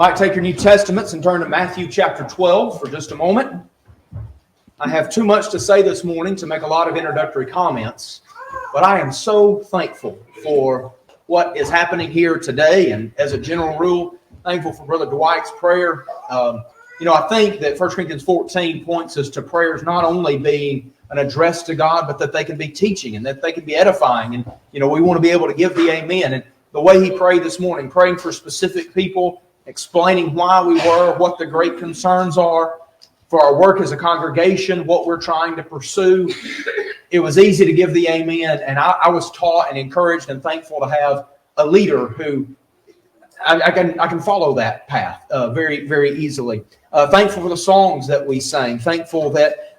Might take your New Testaments and turn to Matthew chapter 12 for just a moment. I have too much to say this morning to make a lot of introductory comments, but I am so thankful for what is happening here today, and as a general rule, thankful for Brother Dwight's prayer. I think that 1 Corinthians 14 points us to prayers not only being an address to God, but that they can be teaching and that they can be edifying. And, we want to be able to give the amen. And the way he prayed this morning, praying for specific people, explaining why we were, what the great concerns are for our work as a congregation, what we're trying to pursue. It was easy to give the amen. And I was taught and encouraged and thankful to have a leader who I can follow that path very, very easily. Thankful for the songs that we sang. Thankful that,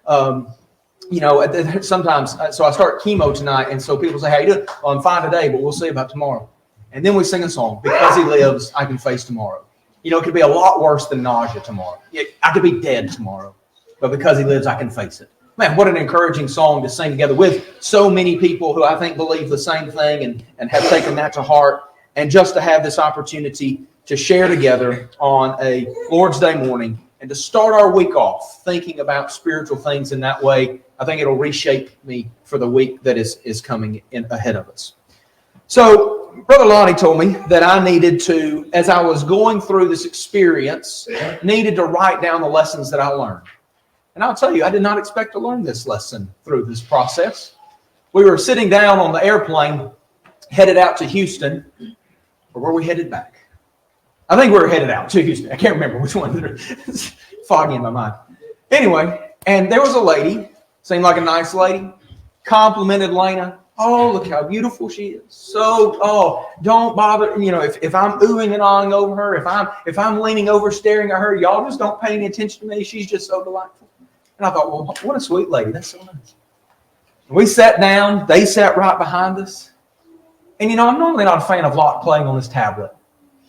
sometimes, so I start chemo tonight, and so people say, "How you doing?" "Well, I'm fine today, but we'll see about tomorrow." And then we sing a song, "Because He lives, I can face tomorrow." It could be a lot worse than nausea tomorrow. I could be dead tomorrow, but because He lives, I can face it. Man, what an encouraging song to sing together with so many people who I think believe the same thing and have taken that to heart. And just to have this opportunity to share together on a Lord's Day morning and to start our week off thinking about spiritual things in that way, I think it'll reshape me for the week that is coming in ahead of us. So, Brother Lonnie told me that I needed to, as I was going through this experience, needed to write down the lessons that I learned. And I'll tell you, I did not expect to learn this lesson through this process. We were sitting down on the airplane, headed out to Houston. Or were we headed back? I think we were headed out to Houston. I can't remember which one. It's foggy in my mind. Anyway, and there was a lady, seemed like a nice lady, complimented Lena. "Oh, look how beautiful she is. Don't bother. If I'm oohing and ahhing over her, if I'm leaning over staring at her, y'all just don't pay any attention to me. She's just so delightful." And I thought, well, what a sweet lady. That's so nice. We sat down. They sat right behind us. And I'm normally not a fan of Locke playing on his tablet,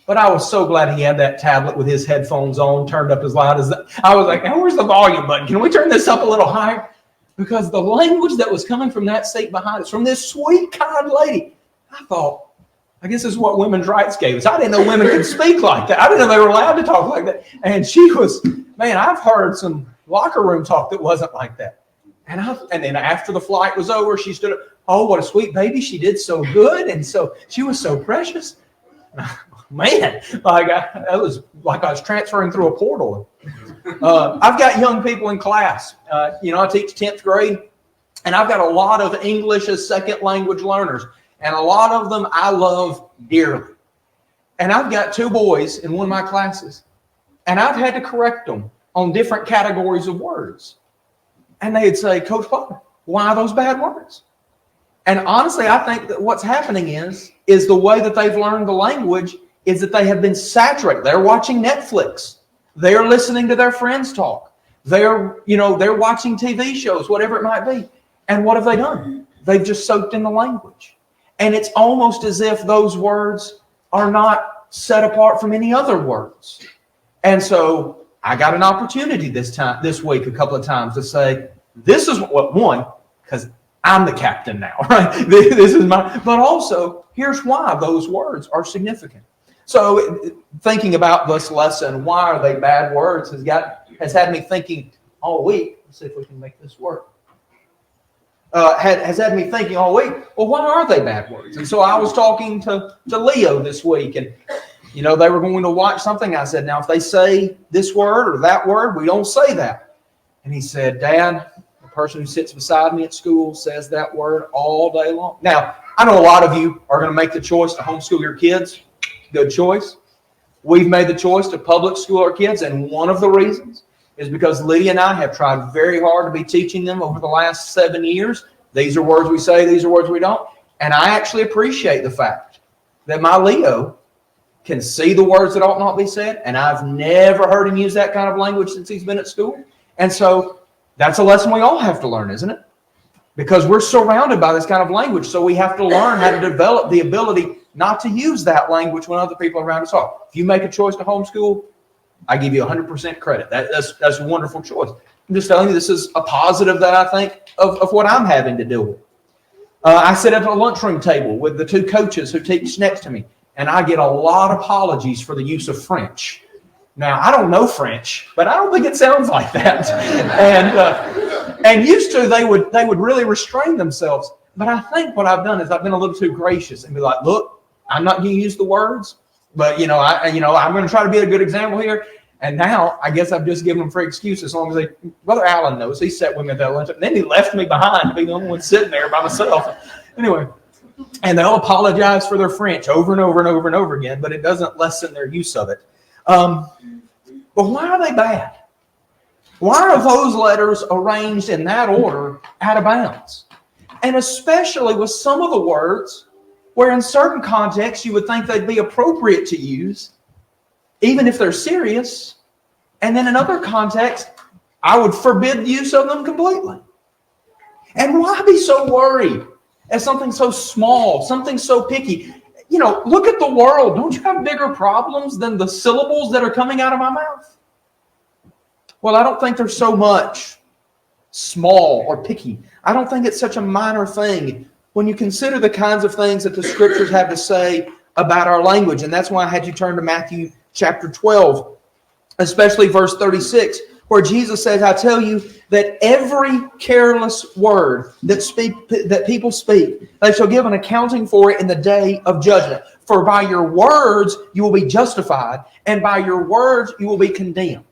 but I was so glad he had that tablet with his headphones on, turned up as loud as that. I was like, "Hey, where's the volume button? Can we turn this up a little higher?" Because the language that was coming from that seat behind us, from this sweet, kind lady, I thought, I guess this is what women's rights gave us. I didn't know women could speak like that. I didn't know they were allowed to talk like that. And she was, man, I've heard some locker room talk that wasn't like that. And then after the flight was over, she stood up. "Oh, what a sweet baby. She did so good. And so she was so precious." Man, it was like I was transferring through a portal. I've got young people in class. I teach 10th grade, and I've got a lot of English as second language learners. And a lot of them I love dearly. And I've got two boys in one of my classes, and I've had to correct them on different categories of words. And they'd say, "Coach Plyler, why are those bad words?" And honestly, I think that what's happening is the way that they've learned the language is that they have been saturated. They're watching Netflix. They're listening to their friends talk. They're watching TV shows, whatever it might be. And what have they done? They've just soaked in the language. And it's almost as if those words are not set apart from any other words. And so I got an opportunity this week, a couple of times to say, this is one, because I'm the captain now, right? This is but also here's why those words are significant. So thinking about this lesson, why are they bad words, has had me thinking all week. Let's see if we can make this work. Has had me thinking all week, well, why are they bad words? And so I was talking to Leo this week, and they were going to watch something. I said, now if they say this word or that word, we don't say that. And he said, "Dad, the person who sits beside me at school says that word all day long." Now, I know a lot of you are going to make the choice to homeschool your kids. Good choice. We've made the choice to public school our kids, and one of the reasons is because Lydia and I have tried very hard to be teaching them over the last 7 years. These are words we say, these are words we don't. And I actually appreciate the fact that my Leo can see the words that ought not be said, and I've never heard him use that kind of language since he's been at school. And so that's a lesson we all have to learn, isn't it? Because we're surrounded by this kind of language, so we have to learn how to develop the ability not to use that language when other people around us are. If you make a choice to homeschool, I give you 100% credit. That's a wonderful choice. I'm just telling you, this is a positive that I think of what I'm having to deal with. I sit at a lunchroom table with the two coaches who teach next to me, and I get a lot of apologies for the use of French. Now, I don't know French, but I don't think it sounds like that. And used to, they would really restrain themselves. But I think what I've done is I've been a little too gracious and be like, look, I'm not going to use the words, but I'm going to try to be a good example here. And now I guess I've just given them free excuse as long as Brother Allen knows. He sat with me at that lunch, and then he left me behind to be the only one sitting there by myself. Anyway, and they'll apologize for their French over and over and over and over again, but it doesn't lessen their use of it. But why are they bad? Why are those letters arranged in that order out of bounds? And especially with some of the words where in certain contexts you would think they'd be appropriate to use, even if they're serious. And then in other contexts, I would forbid the use of them completely. And why be so worried at something so small, something so picky? Look at the world. Don't you have bigger problems than the syllables that are coming out of my mouth? Well, I don't think there's so much small or picky. I don't think it's such a minor thing when you consider the kinds of things that the Scriptures have to say about our language. And that's why I had you turn to Matthew chapter 12, especially verse 36, where Jesus says, I tell you that every careless word that people speak, they shall give an accounting for it in the day of judgment. For by your words you will be justified, and by your words you will be condemned.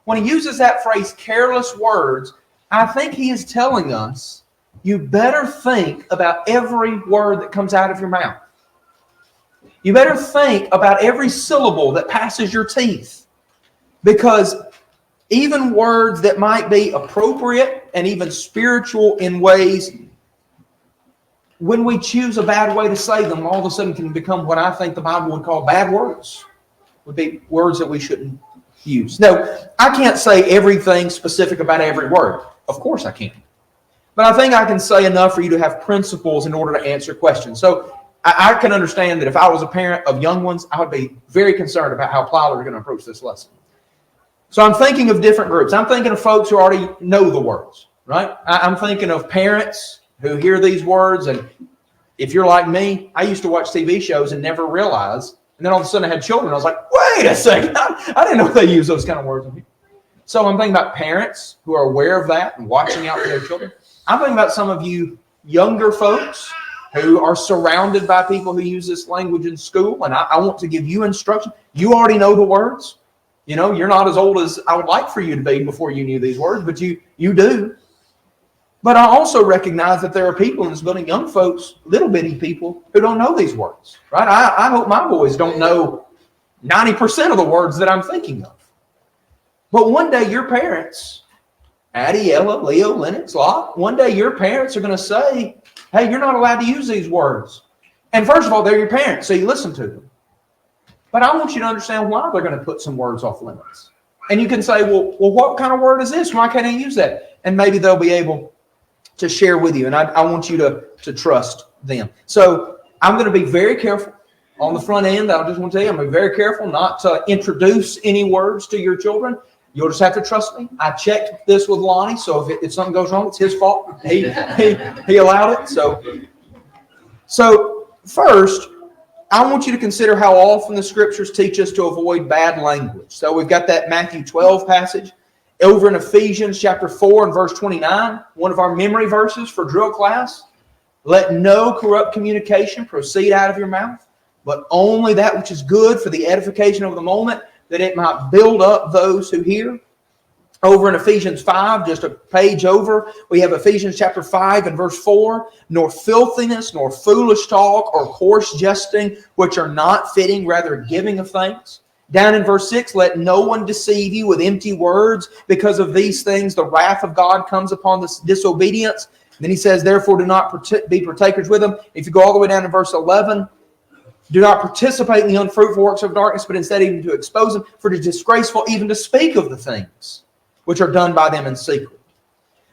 When he uses that phrase, careless words, I think he is telling us, you better think about every word that comes out of your mouth. You better think about every syllable that passes your teeth. Because even words that might be appropriate and even spiritual in ways, when we choose a bad way to say them, all of a sudden can become what I think the Bible would call bad words. Would be words that we shouldn't use. No, I can't say everything specific about every word. Of course I can't. But I think I can say enough for you to have principles in order to answer questions. So I can understand that if I was a parent of young ones, I would be very concerned about how Plyler is going to approach this lesson. So I'm thinking of different groups. I'm thinking of folks who already know the words, right? I'm thinking of parents who hear these words. And if you're like me, I used to watch TV shows and never realize. And then all of a sudden I had children. I was like, wait a second. I didn't know they use those kind of words. So I'm thinking about parents who are aware of that and watching out for their children. I'm thinking about some of you younger folks who are surrounded by people who use this language in school. And I want to give you instruction. You already know the words. You're not as old as I would like for you to be before you knew these words, but you do. But I also recognize that there are people in this building, young folks, little bitty people, who don't know these words, right? I hope my boys don't know 90% of the words that I'm thinking of. But one day your parents, Addie, Ella, Leo, Lennox, Locke, one day your parents are going to say, hey, you're not allowed to use these words. And first of all, they're your parents, so you listen to them. But I want you to understand why they're going to put some words off limits. And you can say, well, what kind of word is this? Why can't I use that? And maybe they'll be able to share with you. And I want you to trust them. So I'm going to be very careful on the front end. I just want to tell you, I'm going to be very careful not to introduce any words to your children. You'll just have to trust me. I checked this with Lonnie, so if something goes wrong, it's his fault. He allowed it. So first, I want you to consider how often the Scriptures teach us to avoid bad language. So we've got that Matthew 12 passage. Over in Ephesians chapter 4 and verse 29, one of our memory verses for drill class. Let no corrupt communication proceed out of your mouth, but only that which is good for the edification of the moment, that it might build up those who hear. Over in Ephesians 5, just a page over, we have Ephesians chapter 5 and verse 4. Nor filthiness, nor foolish talk, or coarse jesting, which are not fitting, rather giving of thanks. Down in verse 6, let no one deceive you with empty words. Because of these things, the wrath of God comes upon this disobedience. And then he says, therefore, do not be partakers with them. If you go all the way down to verse 11, do not participate in the unfruitful works of darkness, but instead even to expose them, for it is disgraceful even to speak of the things which are done by them in secret.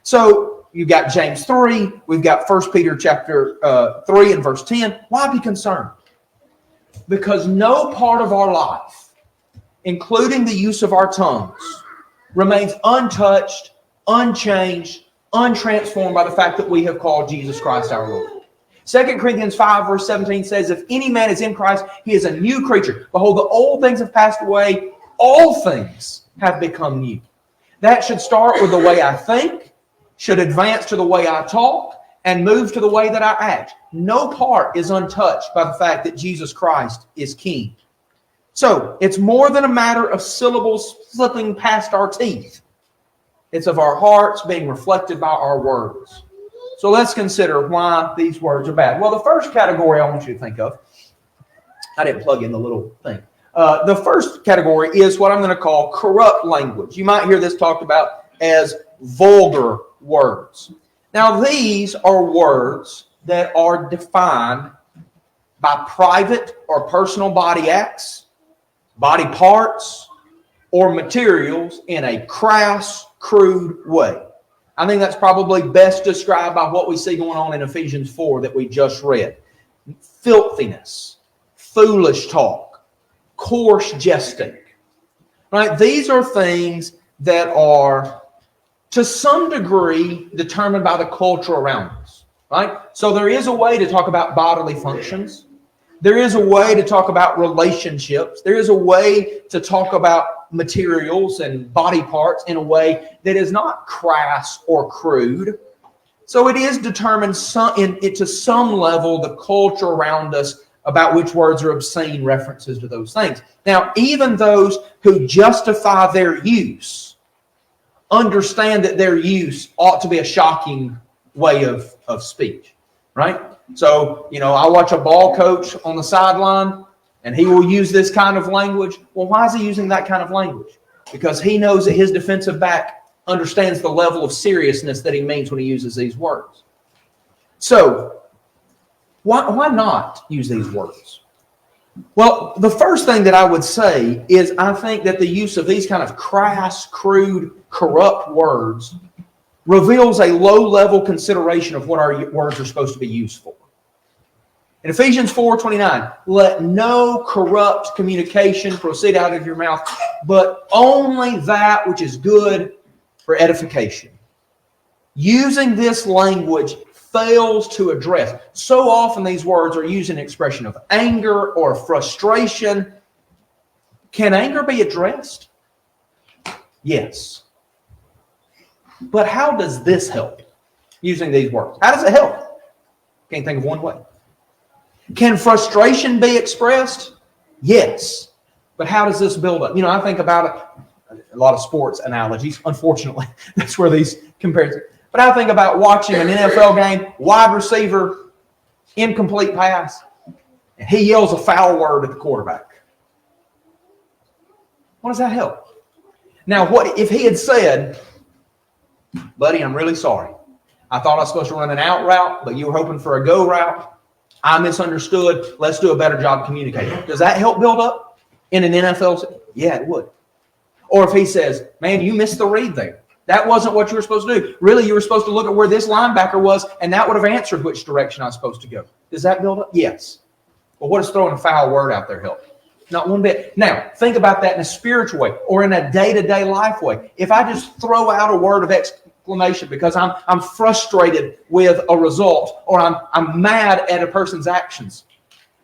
So you've got James 3, we've got 1 Peter chapter 3 and verse 10. Why be concerned? Because no part of our life, including the use of our tongues, remains untouched, unchanged, untransformed by the fact that we have called Jesus Christ our Lord. 2 Corinthians 5 verse 17 says, if any man is in Christ, he is a new creature. Behold, the old things have passed away. all things have become new. That should start with the way I think, should advance to the way I talk, and move to the way that I act. No part is untouched by the fact that Jesus Christ is King. So, it's more than a matter of syllables slipping past our teeth. It's of our hearts being reflected by our words. So let's consider why these words are bad. Well, the first category I want you to think of, I didn't plug in the little thing. The first category is what I'm going to call corrupt language. You might hear this talked about as vulgar words. Now, these are words that are defined by private or personal body acts, body parts, or materials in a crass, crude way. I think that's probably best described by what we see going on in Ephesians 4 that we just read. Filthiness, foolish talk, coarse jesting. Right? These are things that are, to some degree, determined by the culture around us. Right? So there is a way to talk about bodily functions. There is a way to talk about relationships. There is a way to talk about materials and body parts in a way that is not crass or crude. So it is determined to some level the culture around us about which words are obscene references to those things. Now, even those who justify their use understand that their use ought to be a shocking way of speech, right? So, I watch a ball coach on the sideline, and he will use this kind of language. Well, why is he using that kind of language? Because he knows that his defensive back understands the level of seriousness that he means when he uses these words. So, why not use these words? Well, the first thing that I would say is I think that the use of these kind of crass, crude, corrupt words reveals a low-level consideration of what our words are supposed to be used for. In Ephesians 4:29, let no corrupt communication proceed out of your mouth, but only that which is good for edification. Using this language fails to address. So often these words are used in expression of anger or frustration. Can anger be addressed? Yes. But how does this help? Using these words. How does it help? Can't think of one way. Can frustration be expressed? Yes. But how does this build up? I think about a lot of sports analogies. Unfortunately, that's where these comparisons. But I think about watching an NFL game, wide receiver, incomplete pass, and he yells a foul word at the quarterback. What does that help? Now, what if he had said, buddy, I'm really sorry. I thought I was supposed to run an out route, but you were hoping for a go route. I misunderstood. Let's do a better job communicating. Does that help build up in an NFL? Yeah, it would. Or if he says, man, you missed the read there. That wasn't what you were supposed to do. Really, you were supposed to look at where this linebacker was, and that would have answered which direction I was supposed to go. Does that build up? Yes. Well, what does throwing a foul word out there help? Not one bit. Now, think about that in a spiritual way or in a day-to-day life way. If I just throw out a word of exclamation because I'm frustrated with a result or I'm mad at a person's actions,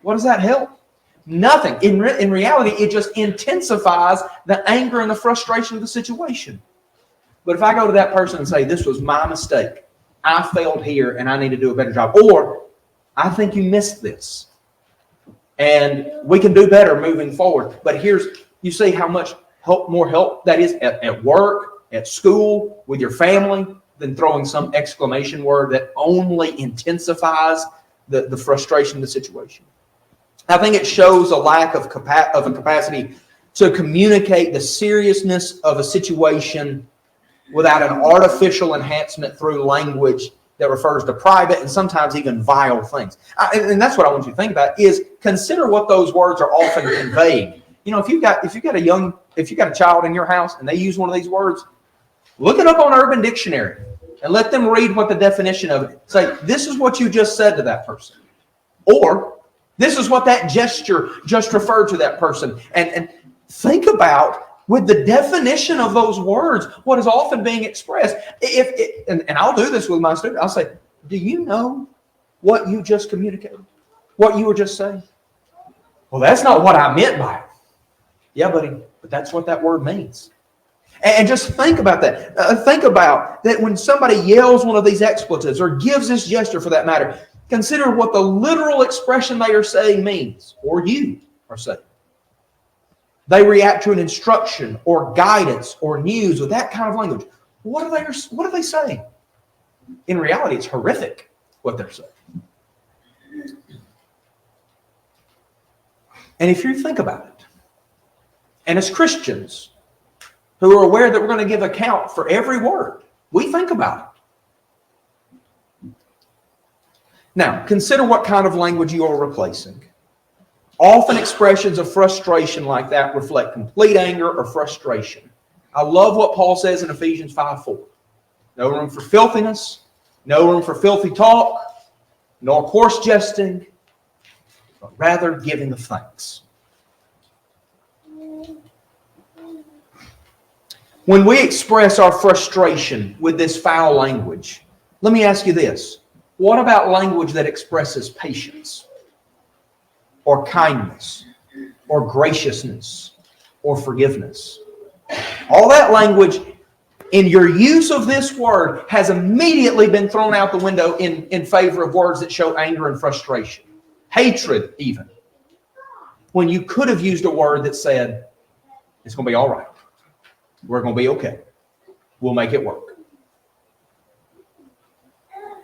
what does that help? Nothing. In reality, it just intensifies the anger and the frustration of the situation. But if I go to that person and say, this was my mistake, I failed here and I need to do a better job, or I think you missed this and we can do better moving forward. But you see how much more help that is at work, at school, with your family, than throwing some exclamation word that only intensifies the frustration of the situation. I think it shows a lack of a capacity to communicate the seriousness of a situation without an artificial enhancement through language that refers to private and sometimes even vile things. And that's what I want you to think about is consider what those words are often conveying. If you've got a child in your house and they use one of these words, look it up on Urban Dictionary and let them read what the definition of it. Say, this is what you just said to that person. Or this is what that gesture just referred to that person. And think about, with the definition of those words, what is often being expressed. And I'll do this with my students. I'll say, do you know what you just communicated? What you were just saying? Well, that's not what I meant by it. Yeah, buddy, But that's what that word means. And just think about that. Think about that when somebody yells one of these expletives or gives this gesture for that matter, consider what the literal expression they are saying means, or you are saying. They react to an instruction or guidance or news with that kind of language. What are they saying? In reality, it's horrific what they're saying. And if you think about it, and as Christians who are aware that we're going to give account for every word, we think about it. Now, consider what kind of language you are replacing. Often expressions of frustration like that reflect complete anger or frustration. I love what Paul says in Ephesians 5:4. No room for filthiness, no room for filthy talk, nor coarse jesting, but rather giving of thanks. When we express our frustration with this foul language, let me ask you this. What about language that expresses patience, or kindness, or graciousness, or forgiveness? All that language in your use of this word has immediately been thrown out the window in favor of words that show anger and frustration, hatred even. When you could have used a word that said, it's going to be all right. We're going to be okay. We'll make it work.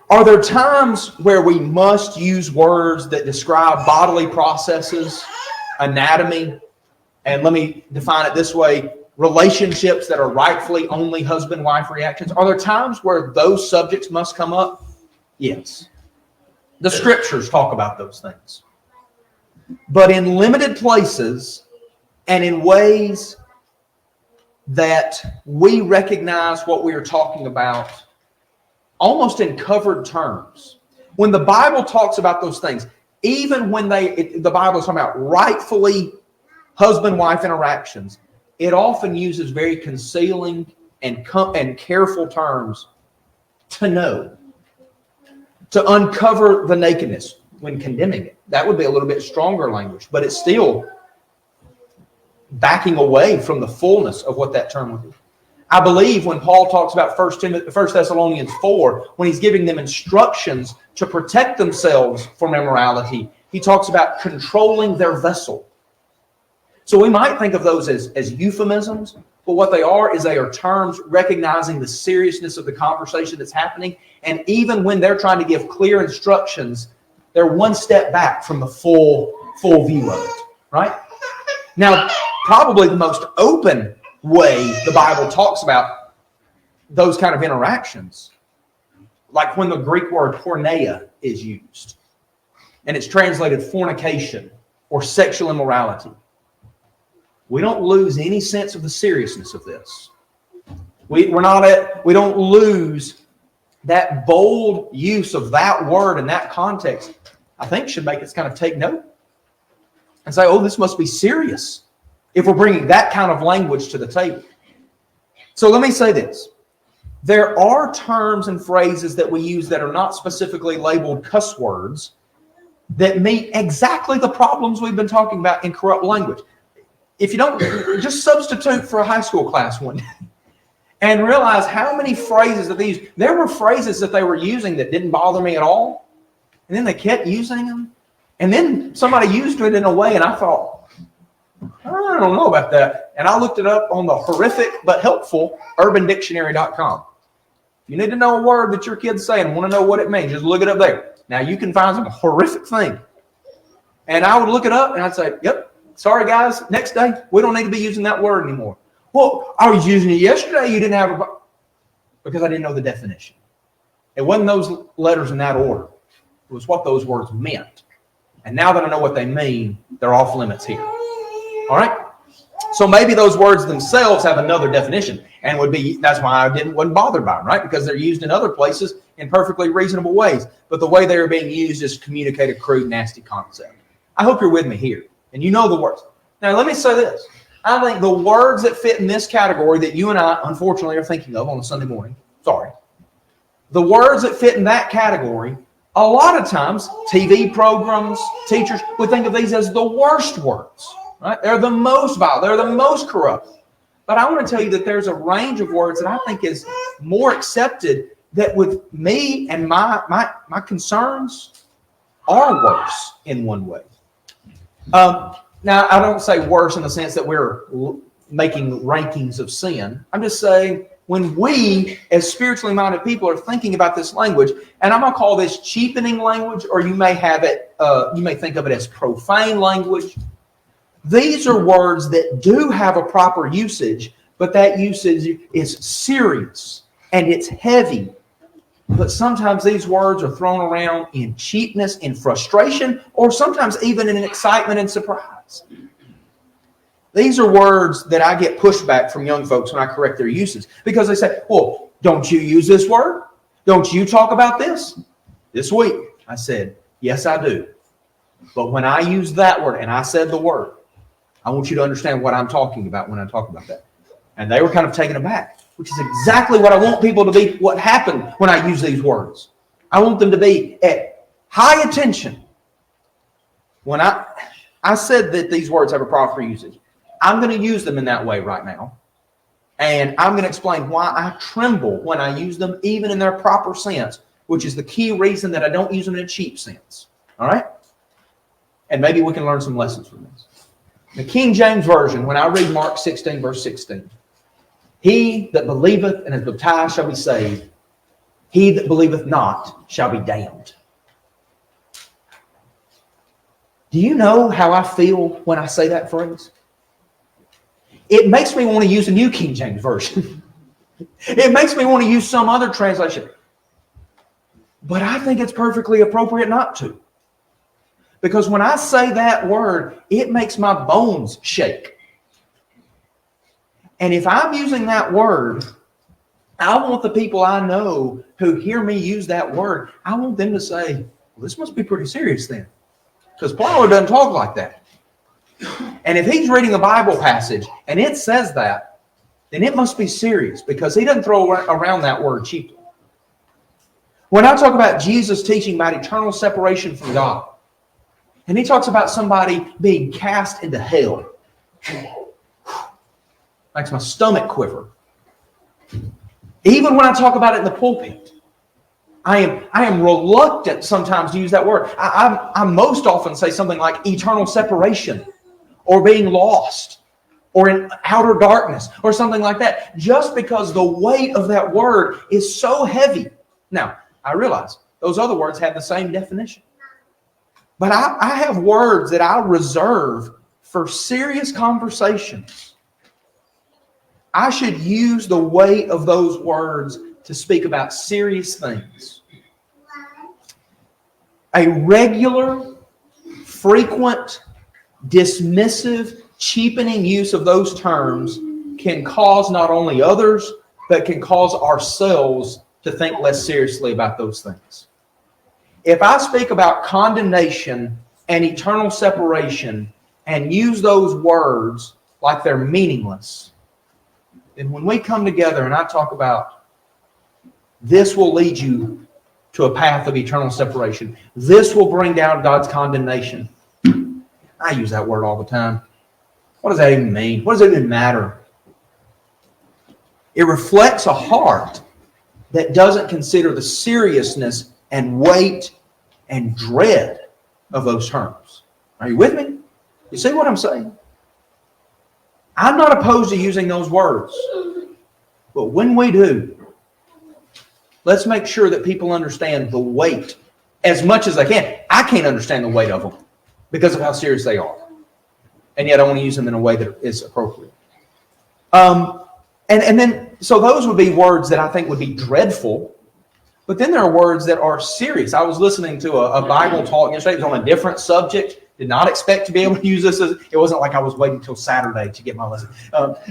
Are there times where we must use words that describe bodily processes, anatomy, and let me define it this way, relationships that are rightfully only husband-wife reactions? Are there times where those subjects must come up? Yes. The scriptures talk about those things. But in limited places and in ways that we recognize what we are talking about almost in covered terms. When the Bible talks about those things, even when the Bible is talking about rightfully husband-wife interactions, it often uses very concealing and careful terms to know, to uncover the nakedness when condemning it. That would be a little bit stronger language, but it's still backing away from the fullness of what that term would be. I believe when Paul talks about 1 Thessalonians 4, when he's giving them instructions to protect themselves from immorality, he talks about controlling their vessel. So we might think of those as euphemisms, but what they are is they are terms recognizing the seriousness of the conversation that's happening. And even when they're trying to give clear instructions, they're one step back from the full view of it, right? Now, probably the most open way the Bible talks about those kind of interactions, like when the Greek word porneia is used, and it's translated fornication or sexual immorality. We don't lose any sense of the seriousness of this. We don't lose that bold use of that word in that context. I think should make us kind of take note and say, oh, this must be serious if we're bringing that kind of language to the table. So let me say this. There are terms and phrases that we use that are not specifically labeled cuss words that meet exactly the problems we've been talking about in corrupt language. If you don't, just substitute for a high school class one day and realize how many phrases that they use. There were phrases that they were using that didn't bother me at all, and then they kept using them, and then somebody used it in a way, and I thought, I don't know about that. And I looked it up on the horrific but helpful urbandictionary.com. If you need to know a word that your kid's saying and want to know what it means, just look it up there. Now, you can find some horrific thing. And I would look it up and I'd say, yep, sorry guys, next day, we don't need to be using that word anymore. Well, I was using it yesterday, you didn't have a... Because I didn't know the definition. It wasn't those letters in that order. It was what those words meant. And now that I know what they mean, they're off limits here. All right? So maybe those words themselves have another definition and that's why I wasn't bothered by them, right? Because they're used in other places in perfectly reasonable ways. But the way they are being used is to communicate a crude, nasty concept. I hope you're with me here and you know the words. Now, let me say this. I think the words that fit in this category that you and I, unfortunately, are thinking of on a Sunday morning, the words that fit in that category, a lot of times, TV programs, teachers would think of these as the worst words. Right? They're the most vile. They're the most corrupt. But I want to tell you that there's a range of words that I think is more accepted, that with me and my concerns are worse in one way. Now, I don't say worse in the sense that we're making rankings of sin. I'm just saying when we, as spiritually minded people, are thinking about this language, and I'm going to call this cheapening language, or you may have it, you may think of it as profane language. These are words that do have a proper usage, but that usage is serious and it's heavy. But sometimes these words are thrown around in cheapness, in frustration, or sometimes even in excitement and surprise. These are words that I get pushback from young folks when I correct their uses, because they say, well, don't you use this word? Don't you talk about this? This week, I said, yes, I do. But when I use that word and I said the word, I want you to understand what I'm talking about when I talk about that. And they were kind of taken aback, which is exactly what I want people to be, what happened when I use these words. I want them to be at high attention. When I said that these words have a proper usage, I'm going to use them in that way right now. And I'm going to explain why I tremble when I use them, even in their proper sense, which is the key reason that I don't use them in a cheap sense. All right? And maybe we can learn some lessons from this. The King James Version, when I read Mark 16, verse 16, he that believeth and is baptized shall be saved. He that believeth not shall be damned. Do you know how I feel when I say that phrase? It makes me want to use a New King James Version. It makes me want to use some other translation. But I think it's perfectly appropriate not to. Because when I say that word, it makes my bones shake. And if I'm using that word, I want the people I know who hear me use that word, I want them to say, well, this must be pretty serious then. Because Plyler doesn't talk like that. And if he's reading a Bible passage and it says that, then it must be serious, because he doesn't throw around that word cheaply. When I talk about Jesus teaching about eternal separation from God, and he talks about somebody being cast into hell, makes my stomach quiver. Even when I talk about it in the pulpit, I am reluctant sometimes to use that word. I most often say something like eternal separation, or being lost, or in outer darkness, or something like that, just because the weight of that word is so heavy. Now, I realize those other words have the same definition. But I have words that I reserve for serious conversations. I should use the weight of those words to speak about serious things. A regular, frequent, dismissive, cheapening use of those terms can cause not only others, but can cause ourselves to think less seriously about those things. If I speak about condemnation and eternal separation and use those words like they're meaningless, then when we come together and I talk about this will lead you to a path of eternal separation, this will bring down God's condemnation. I use that word all the time. What does that even mean? What does it even matter? It reflects a heart that doesn't consider the seriousness and weight and dread of those terms. Are you with me? You see what I'm saying? I'm not opposed to using those words. But when we do, let's make sure that people understand the weight as much as they can. I can't understand the weight of them because of how serious they are. And yet I want to use them in a way that is appropriate. And then, so those would be words that I think would be dreadful. But then there are words that are serious. I was listening to a Bible talk yesterday. It was on a different subject. Did not expect to be able to use this. It wasn't like I was waiting till Saturday to get my lesson.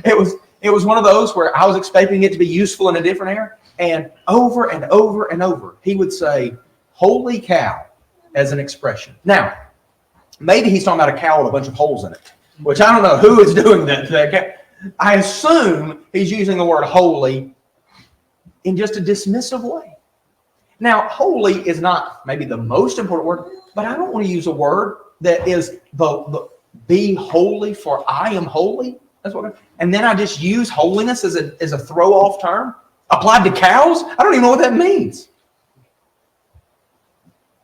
It was one of those where I was expecting it to be useful in a different area. And over and over and over, he would say, holy cow, as an expression. Now, maybe he's talking about a cow with a bunch of holes in it, which I don't know who is doing that. I assume he's using the word holy in just a dismissive way. Now, holy is not maybe the most important word, but I don't want to use a word that is be holy for I am holy. That's what. And then I just use holiness as a throw-off term applied to cows. I don't even know what that means.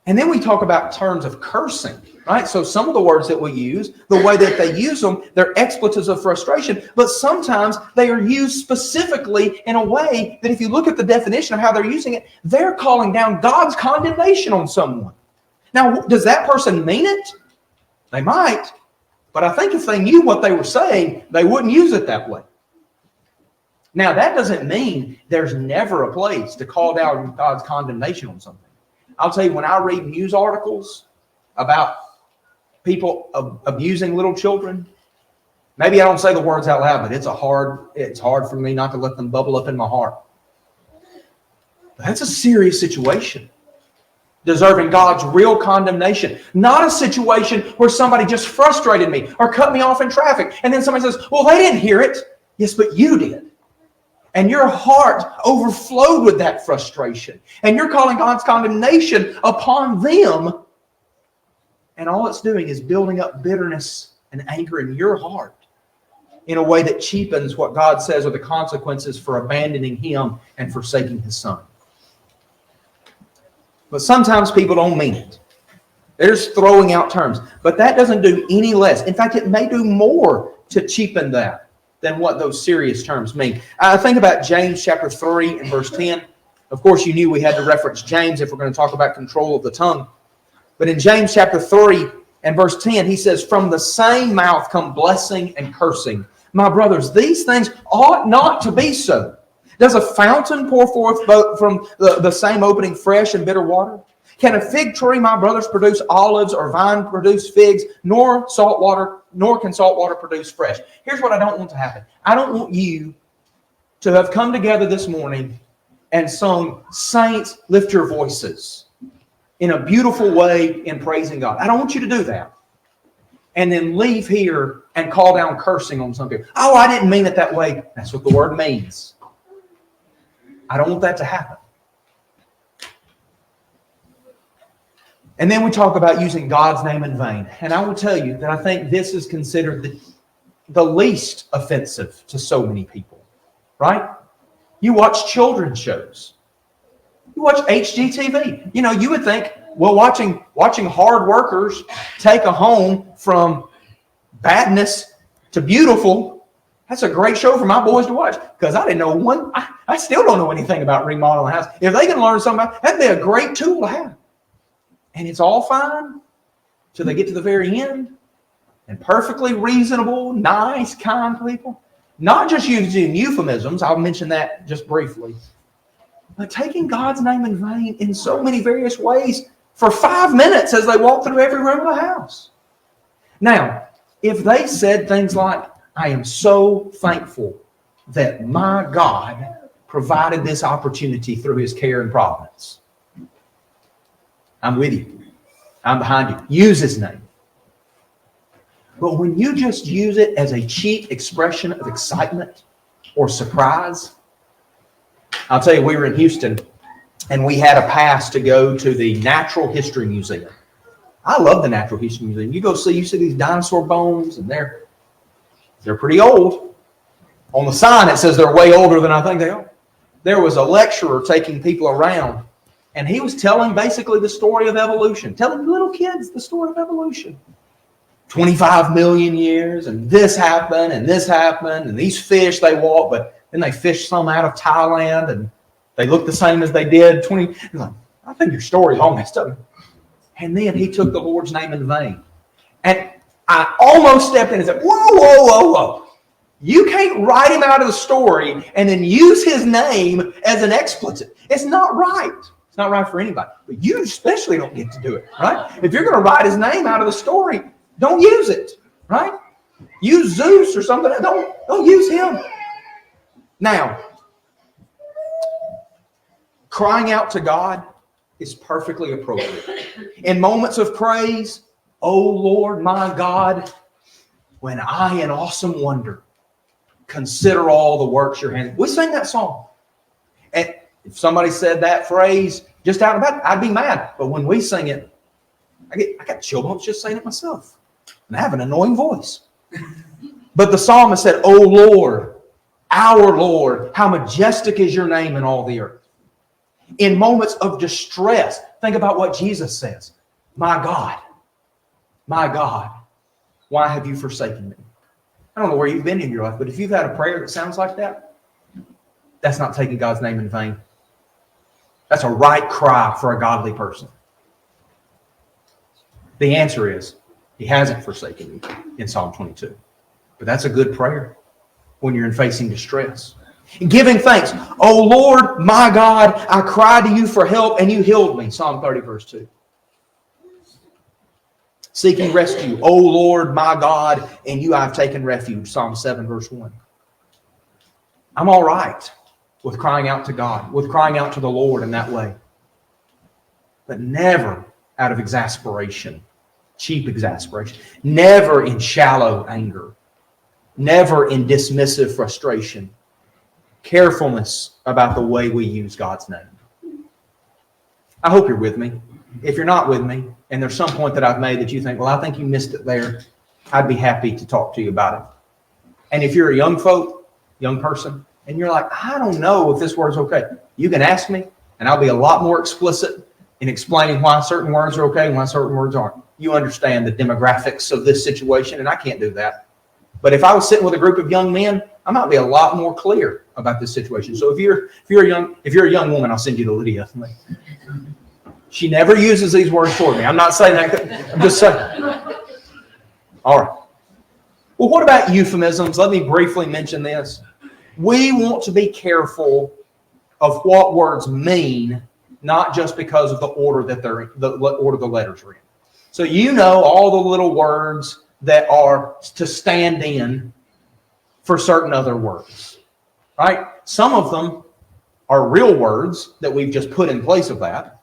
And then we talk about terms of cursing, right? So some of the words that we use, the way that they use them, they're expletives of frustration, but sometimes they are used specifically in a way that if you look at the definition of how they're using it, they're calling down God's condemnation on someone. Now, does that person mean it? They might, but I think if they knew what they were saying, they wouldn't use it that way. Now, that doesn't mean there's never a place to call down God's condemnation on something. I'll tell you, when I read news articles about people abusing little children, maybe I don't say the words out loud, but it's hard for me not to let them bubble up in my heart. That's a serious situation, deserving God's real condemnation. Not a situation where somebody just frustrated me or cut me off in traffic, and then somebody says, well, they didn't hear it. Yes, but you did. And your heart overflowed with that frustration. And you're calling God's condemnation upon them. And all it's doing is building up bitterness and anger in your heart in a way that cheapens what God says are the consequences for abandoning Him and forsaking His Son. But sometimes people don't mean it. They're just throwing out terms. But that doesn't do any less. In fact, it may do more to cheapen that than what those serious terms mean. I think about James chapter 3 and verse 10. Of course, you knew we had to reference James if we're going to talk about control of the tongue. But in James chapter 3 and verse 10, he says, from the same mouth come blessing and cursing. My brothers, these things ought not to be so. Does a fountain pour forth from the same opening fresh and bitter water? Can a fig tree, my brothers, produce olives, or vine produce figs, nor can salt water produce fresh? Here's what I don't want to happen. I don't want you to have come together this morning and sung "Saints, Lift Your Voices" in a beautiful way in praising God. I don't want you to do that. And then leave here and call down cursing on some people. Oh, I didn't mean it that way. That's what the word means. I don't want that to happen. And then we talk about using God's name in vain. And I will tell you that I think this is considered the least offensive to so many people. Right? You watch children's shows. You watch HGTV. You know, you would think, well, watching hard workers take a home from badness to beautiful, that's a great show for my boys to watch. Because I didn't know one. I still don't know anything about remodeling a house. If they can learn something about it, that'd be a great tool to have. And it's all fine till they get to the very end. And perfectly reasonable, nice, kind people. Not just using euphemisms, I'll mention that just briefly. But taking God's name in vain in so many various ways for 5 minutes as they walk through every room of the house. Now, if they said things like, I am so thankful that my God provided this opportunity through His care and providence. I'm with you. I'm behind you. Use His name. But when you just use it as a cheap expression of excitement or surprise, I'll tell you, we were in Houston and we had a pass to go to the Natural History Museum. I love the Natural History Museum. You see these dinosaur bones and they're pretty old. On the sign it says they're way older than I think they are. There was a lecturer taking people around. And he was telling basically the story of evolution, telling little kids the story of evolution. 25 million years, and this happened, and these fish, they walk, but then they fished some out of Thailand, and they look the same as they did 20. He's like, I think your story's all messed up. And then he took the Lord's name in vain. And I almost stepped in and said, whoa. You can't write him out of the story and then use his name as an expletive. It's not right. It's not right for anybody. But you especially don't get to do it, right? If you're going to write his name out of the story, don't use it, right? Use Zeus or something. Don't use him. Now, crying out to God is perfectly appropriate. In moments of praise, O Lord my God, when I in awesome wonder consider all the works your hands. We sing that song. And if somebody said that phrase just out and about, I'd be mad. But when we sing it, I got chill bumps just saying it myself. And I have an annoying voice. But the psalmist said, "O Lord, our Lord, how majestic is your name in all the earth." In moments of distress, think about what Jesus says. My God, why have you forsaken me? I don't know where you've been in your life, but if you've had a prayer that sounds like that, that's not taking God's name in vain. That's a right cry for a godly person. The answer is, He hasn't forsaken you in Psalm 22. But that's a good prayer when you're facing distress. Giving thanks. "O Lord, my God, I cried to you for help and you healed me." Psalm 30, verse 2. Seeking rescue. "O Lord, my God, in you I've taken refuge." Psalm 7, verse 1. I'm all right with crying out to God, with crying out to the Lord in that way. But never out of exasperation, cheap exasperation. Never in shallow anger. Never in dismissive frustration. Carefulness about the way we use God's name. I hope you're with me. If you're not with me, and there's some point that I've made that you think, well, I think you missed it there, I'd be happy to talk to you about it. And if you're a young person, and you're like, I don't know if this word's okay, you can ask me, and I'll be a lot more explicit in explaining why certain words are okay and why certain words aren't. You understand the demographics of this situation, and I can't do that. But if I was sitting with a group of young men, I might be a lot more clear about this situation. So if you're a young woman, I'll send you to Lydia. She never uses these words for me. I'm not saying that. I'm just saying. All right. Well, what about euphemisms? Let me briefly mention this. We want to be careful of what words mean, not just because of the order that the letters are in. So you know all the little words that are to stand in for certain other words, right? Some of them are real words that we've just put in place of that.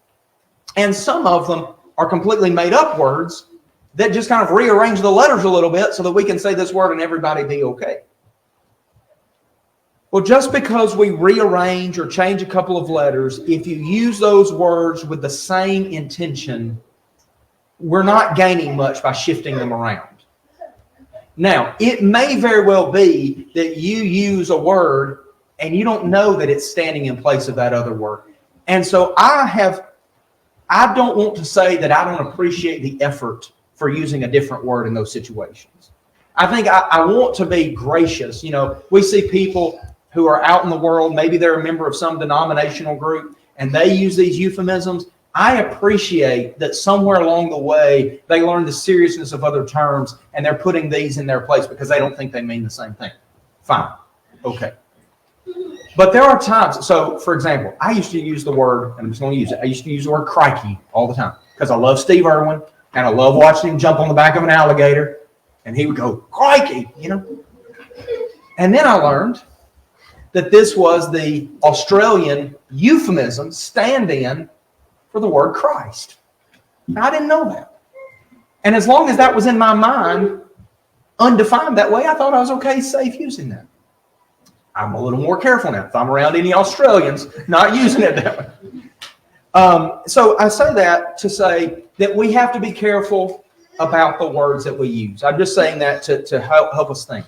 And some of them are completely made up words that just kind of rearrange the letters a little bit so that we can say this word and everybody be okay. Well, just because we rearrange or change a couple of letters, if you use those words with the same intention, we're not gaining much by shifting them around. Now, it may very well be that you use a word and you don't know that it's standing in place of that other word. And so I don't want to say that I don't appreciate the effort for using a different word in those situations. I think I want to be gracious. You know, we see people who are out in the world, maybe they're a member of some denominational group, and they use these euphemisms. I appreciate that somewhere along the way, they learn the seriousness of other terms, and they're putting these in their place because they don't think they mean the same thing. Fine. Okay. But there are times, so for example, I used to use the word, and I'm just going to use it, I used to use the word crikey all the time because I love Steve Irwin, and I love watching him jump on the back of an alligator, and he would go, crikey, you know. And then I learned that this was the Australian euphemism stand-in for the word Christ. Now, I didn't know that. And as long as that was in my mind, undefined that way, I thought I was okay, safe using that. I'm a little more careful now. If I'm around any Australians, not using it that way. So I say that to say that we have to be careful about the words that we use. I'm just saying that to help us think.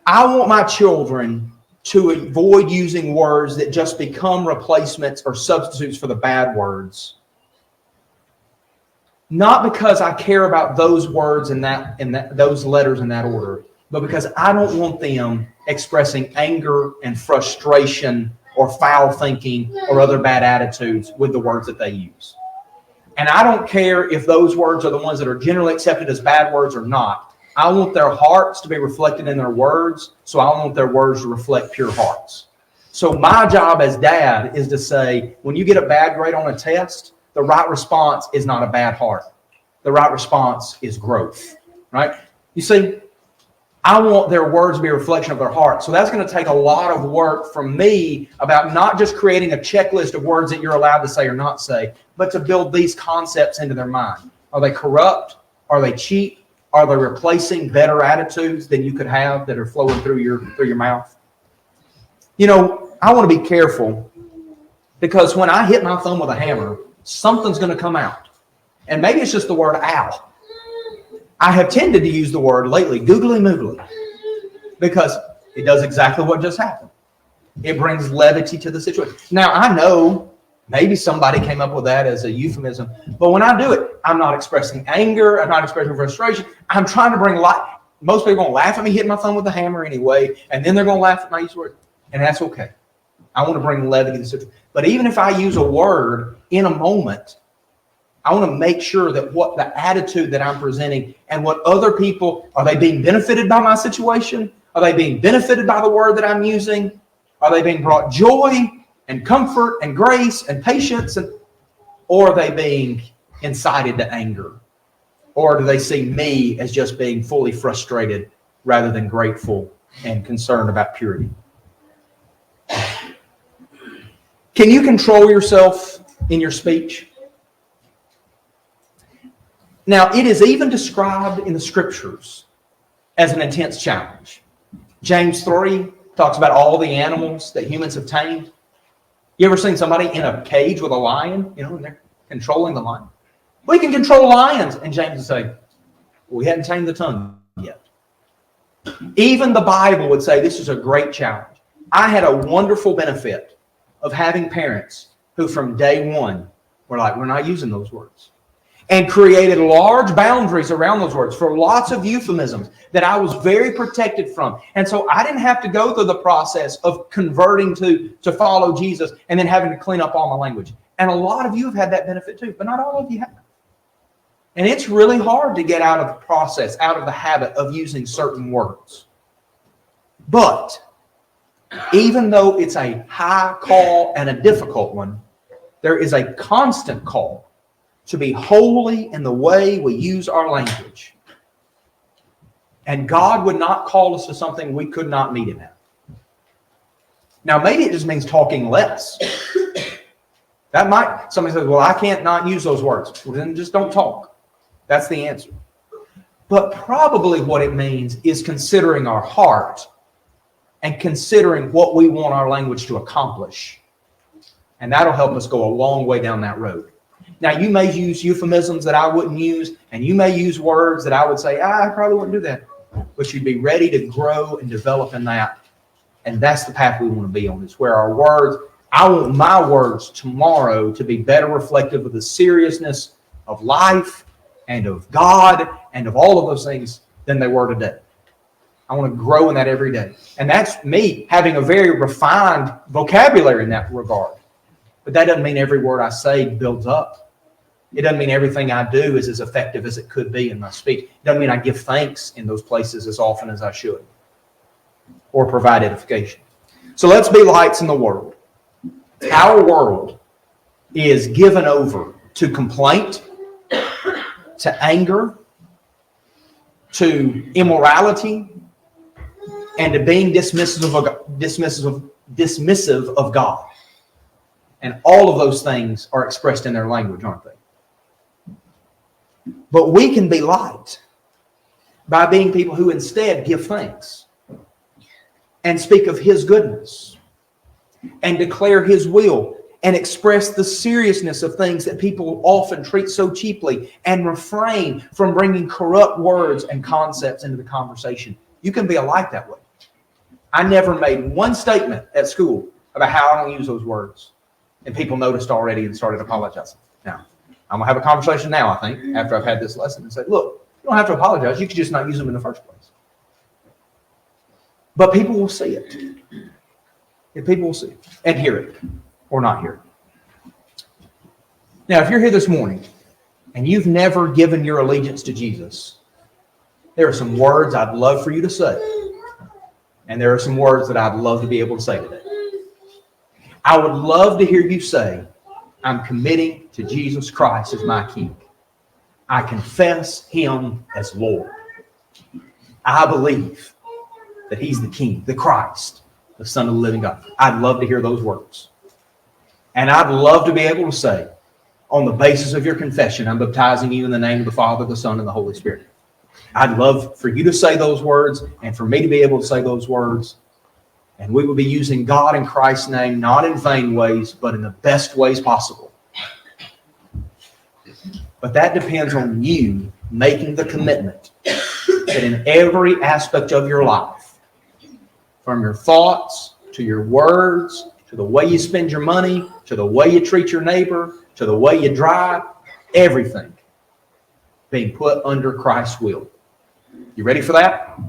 I want my children to avoid using words that just become replacements or substitutes for the bad words. Not because I care about those words and those letters in that order, but because I don't want them expressing anger and frustration or foul thinking or other bad attitudes with the words that they use. And I don't care if those words are the ones that are generally accepted as bad words or not. I want their hearts to be reflected in their words, so I want their words to reflect pure hearts. So my job as dad is to say, when you get a bad grade on a test, the right response is not a bad heart. The right response is growth, right? You see, I want their words to be a reflection of their heart. So that's going to take a lot of work from me about not just creating a checklist of words that you're allowed to say or not say, but to build these concepts into their mind. Are they corrupt? Are they cheap? Are they replacing better attitudes than you could have that are flowing through your mouth? You know, I want to be careful because when I hit my thumb with a hammer, something's going to come out. And maybe it's just the word ow. I have tended to use the word lately, googly moogly, because it does exactly what just happened. It brings levity to the situation. Now, I know maybe somebody came up with that as a euphemism, but when I do it, I'm not expressing anger. I'm not expressing frustration. I'm trying to bring light. Most people are going to laugh at me hitting my thumb with a hammer anyway, and then they're going to laugh at my use of word, and that's okay. I want to bring levity to the situation. But even if I use a word in a moment, I want to make sure that what the attitude that I'm presenting and what other people, are they being benefited by my situation? Are they being benefited by the word that I'm using? Are they being brought joy and comfort and grace and patience? Or are they being incited to anger? Or do they see me as just being fully frustrated rather than grateful and concerned about purity? Can you control yourself in your speech? Now, it is even described in the scriptures as an intense challenge. James 3 talks about all the animals that humans have tamed. You ever seen somebody in a cage with a lion, and they're controlling the lion? We can control lions. And James would say, we hadn't tamed the tongue yet. Even the Bible would say this is a great challenge. I had a wonderful benefit of having parents who from day one were like, we're not using those words. And created large boundaries around those words for lots of euphemisms that I was very protected from. And so I didn't have to go through the process of converting to follow Jesus and then having to clean up all my language. And a lot of you have had that benefit too, but not all of you have. And it's really hard to get out of the process, out of the habit of using certain words. But even though it's a high call and a difficult one, there is a constant call to be holy in the way we use our language. And God would not call us to something we could not meet Him at. Now, maybe it just means talking less. Somebody says, well, I can't not use those words. Well, then just don't talk. That's the answer. But probably what it means is considering our heart and considering what we want our language to accomplish. And that'll help us go a long way down that road. Now, you may use euphemisms that I wouldn't use, and you may use words that I would say, I probably wouldn't do that. But you'd be ready to grow and develop in that. And that's the path we want to be on, is where our words, I want my words tomorrow to be better reflective of the seriousness of life and of God and of all of those things than they were today. I want to grow in that every day. And that's me having a very refined vocabulary in that regard. But that doesn't mean every word I say builds up. It doesn't mean everything I do is as effective as it could be in my speech. It doesn't mean I give thanks in those places as often as I should or provide edification. So let's be lights in the world. Our world is given over to complaint, to anger, to immorality, and to being dismissive of God. And all of those things are expressed in their language, aren't they? But we can be light by being people who instead give thanks and speak of His goodness and declare His will and express the seriousness of things that people often treat so cheaply and refrain from bringing corrupt words and concepts into the conversation. You can be a light that way. I never made one statement at school about how I don't use those words. And people noticed already and started apologizing. Now, I'm going to have a conversation now, I think, after I've had this lesson and say, look, you don't have to apologize. You could just not use them in the first place. But people will see it. And people will see it and hear it or not hear it. Now, if you're here this morning and you've never given your allegiance to Jesus, there are some words I'd love for you to say. And there are some words that I'd love to be able to say today. I would love to hear you say, I'm committing to Jesus Christ as my King. I confess Him as Lord. I believe that He's the King, the Christ, the Son of the living God. I'd love to hear those words. And I'd love to be able to say, on the basis of your confession, I'm baptizing you in the name of the Father, the Son, and the Holy Spirit. I'd love for you to say those words and for me to be able to say those words. And we will be using God in Christ's name, not in vain ways, but in the best ways possible. But that depends on you making the commitment that in every aspect of your life, from your thoughts to your words, to the way you spend your money, to the way you treat your neighbor, to the way you drive, everything being put under Christ's will. You ready for that?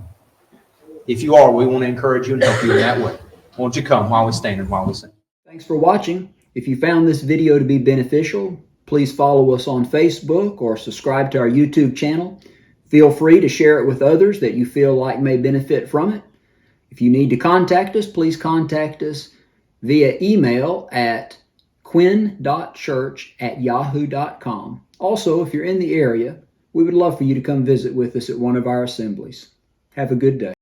If you are, we want to encourage you and help you in that way. Won't you come while we stand and while we sing? Thanks for watching. If you found this video to be beneficial, please follow us on Facebook or subscribe to our YouTube channel. Feel free to share it with others that you feel like may benefit from it. If you need to contact us, please contact us via email at quinn.church@yahoo.com. Also, if you're in the area, we would love for you to come visit with us at one of our assemblies. Have a good day.